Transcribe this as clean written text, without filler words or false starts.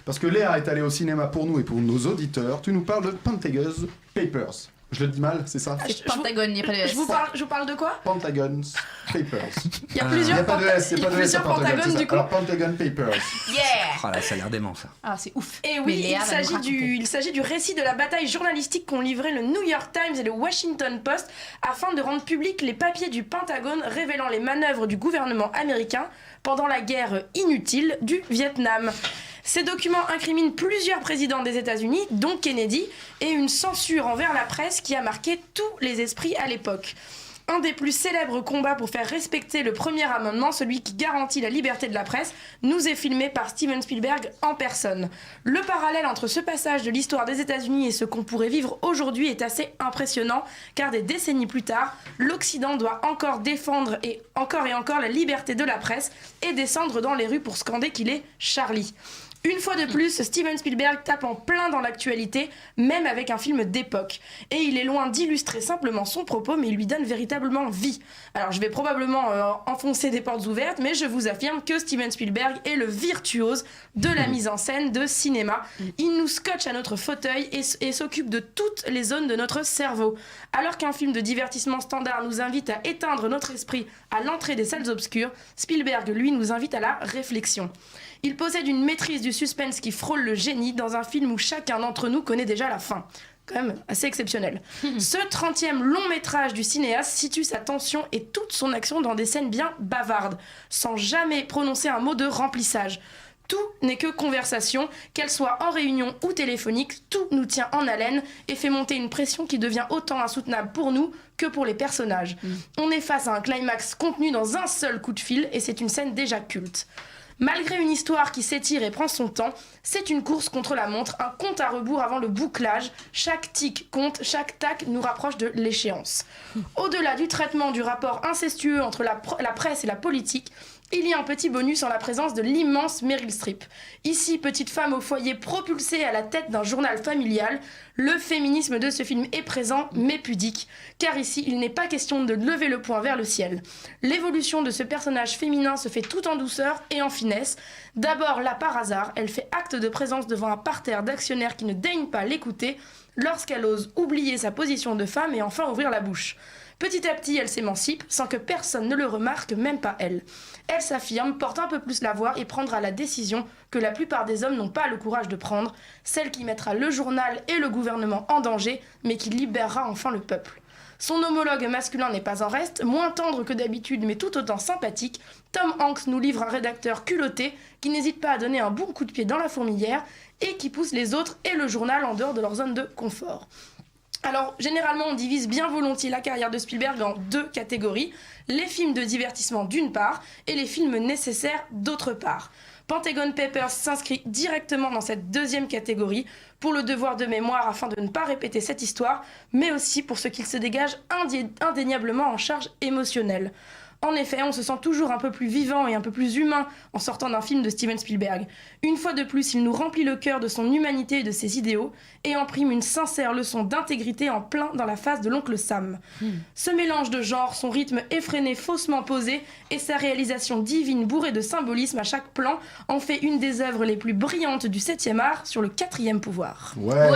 Parce que Léa est allée au cinéma pour nous et pour nos auditeurs. Tu nous parles de Pentagon's Papers. Je le dis mal, c'est ça? C'est Pentagone, il n'y a pas de S. Je vous parle de quoi? Pentagon's Papers. Il y a Il n'y plusieurs a pas de S, il n'y a pas de S à Pentagone, Pentagones c'est ça. du coup. Alors Pentagon Papers. Yeah. Ah là, ça a l'air dément ça. Ah, c'est ouf. Et Mais oui, Léa va nous raconter. il s'agit du récit de la bataille journalistique qu'ont livré le New York Times et le Washington Post afin de rendre publics les papiers du Pentagone révélant les manœuvres du gouvernement américain pendant la guerre inutile du Vietnam. Ces documents incriminent plusieurs présidents des États-Unis, dont Kennedy, et une censure envers la presse qui a marqué tous les esprits à l'époque. Un des plus célèbres combats pour faire respecter le premier amendement, celui qui garantit la liberté de la presse, nous est filmé par Steven Spielberg en personne. Le parallèle entre ce passage de l'histoire des États-Unis et ce qu'on pourrait vivre aujourd'hui est assez impressionnant, car des décennies plus tard, l'Occident doit encore défendre et encore la liberté de la presse et descendre dans les rues pour scander qu'il est Charlie. Une fois de plus, Steven Spielberg tape en plein dans l'actualité, même avec un film d'époque. Et il est loin d'illustrer simplement son propos, mais il lui donne véritablement vie. Alors je vais probablement enfoncer des portes ouvertes, mais je vous affirme que Steven Spielberg est le virtuose de la mise en scène de cinéma. Il nous scotche à notre fauteuil et s'occupe de toutes les zones de notre cerveau. Alors qu'un film de divertissement standard nous invite à éteindre notre esprit à l'entrée des salles obscures, Spielberg, lui, nous invite à la réflexion. Il possède une maîtrise du suspense qui frôle le génie dans un film où chacun d'entre nous connaît déjà la fin. Quand même assez exceptionnel. Ce 30e long métrage du cinéaste situe sa tension et toute son action dans des scènes bien bavardes, sans jamais prononcer un mot de remplissage. Tout n'est que conversation, qu'elle soit en réunion ou téléphonique, tout nous tient en haleine et fait monter une pression qui devient autant insoutenable pour nous que pour les personnages. On est face à un climax contenu dans un seul coup de fil et c'est une scène déjà culte. Malgré une histoire qui s'étire et prend son temps, c'est une course contre la montre, un compte à rebours avant le bouclage. Chaque tic compte, chaque tac nous rapproche de l'échéance. Au-delà du traitement du rapport incestueux entre la presse et la politique, il y a un petit bonus en la présence de l'immense Meryl Streep. Ici, petite femme au foyer propulsée à la tête d'un journal familial, le féminisme de ce film est présent mais pudique, car ici, il n'est pas question de lever le poing vers le ciel. L'évolution de ce personnage féminin se fait tout en douceur et en finesse. D'abord, là par hasard, elle fait acte de présence devant un parterre d'actionnaires qui ne daignent pas l'écouter lorsqu'elle ose oublier sa position de femme et enfin ouvrir la bouche. Petit à petit, elle s'émancipe, sans que personne ne le remarque, même pas elle. Elle s'affirme, porte un peu plus la voix et prendra la décision que la plupart des hommes n'ont pas le courage de prendre, celle qui mettra le journal et le gouvernement en danger, mais qui libérera enfin le peuple. Son homologue masculin n'est pas en reste, moins tendre que d'habitude mais tout autant sympathique. Tom Hanks nous livre un rédacteur culotté qui n'hésite pas à donner un bon coup de pied dans la fourmilière et qui pousse les autres et le journal en dehors de leur zone de confort. Alors, généralement, on divise bien volontiers la carrière de Spielberg en deux catégories. Les films de divertissement d'une part et les films nécessaires d'autre part. Pentagon Papers s'inscrit directement dans cette deuxième catégorie pour le devoir de mémoire afin de ne pas répéter cette histoire, mais aussi pour ce qu'il se dégage indéniablement en charge émotionnelle. En effet, on se sent toujours un peu plus vivant et un peu plus humain en sortant d'un film de Steven Spielberg. Une fois de plus, il nous remplit le cœur de son humanité et de ses idéaux et imprime une sincère leçon d'intégrité en plein dans la face de l'oncle Sam. Ce mélange de genres, son rythme effréné, faussement posé et sa réalisation divine bourrée de symbolisme à chaque plan en fait une des œuvres les plus brillantes du 7e art sur le 4e pouvoir. Ouais.